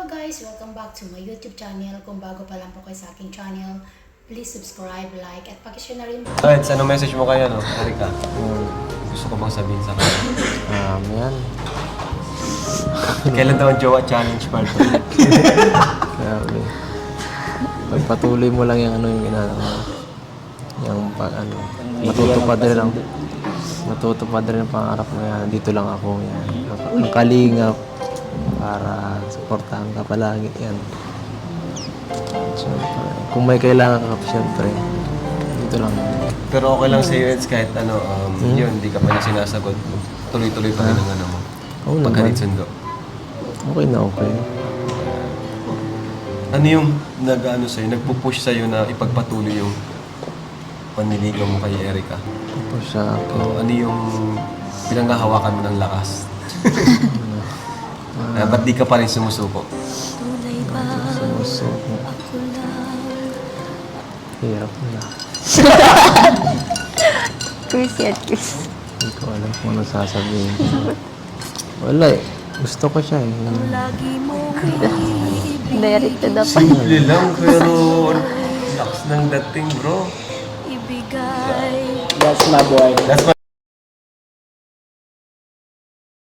guys! Welcome back to my YouTube channel. Kung bago pa lang po kayo sa aking channel, please subscribe, like, at pakishare na rin. Eds, ano message mo kaya, no? Erika, gusto ko bang sabihin sa kanya? Yan. Kailan daw ang jowa challenge part 2? Sabi. Pagpatuloy mo lang yung yung ginagawa mo. Yung matutupad rin ang pangarap mo yan. Dito lang ako yan. Ang kalingap para supportahan ka palagi yan. Siyempre, kung may kailangan ka, siyempre, dito lang. Pero okay lang sa'yo, Eds, kahit yun, hindi ka pa niya sinasagot. Tuloy-tuloy pa rin ang ano mo. Oo naman. Pagkalit sundo. Okay na okay. Ano yung nagpupush sa'yo na ipagpatuloy yung panliligaw mo kay Erika? Tapos sa akin. Ano yung pinanghahawakan mo ng lakas? Ba't di ka pa rin sumusuko? Sumusuko. Hirap na. Chris yan, Chris. Hindi ko alam kung ano sasabihin. Wala eh. Gusto ko siya eh. Direct to the point. Simple lang, pero lakas ng dating, bro. That's my boy. That's my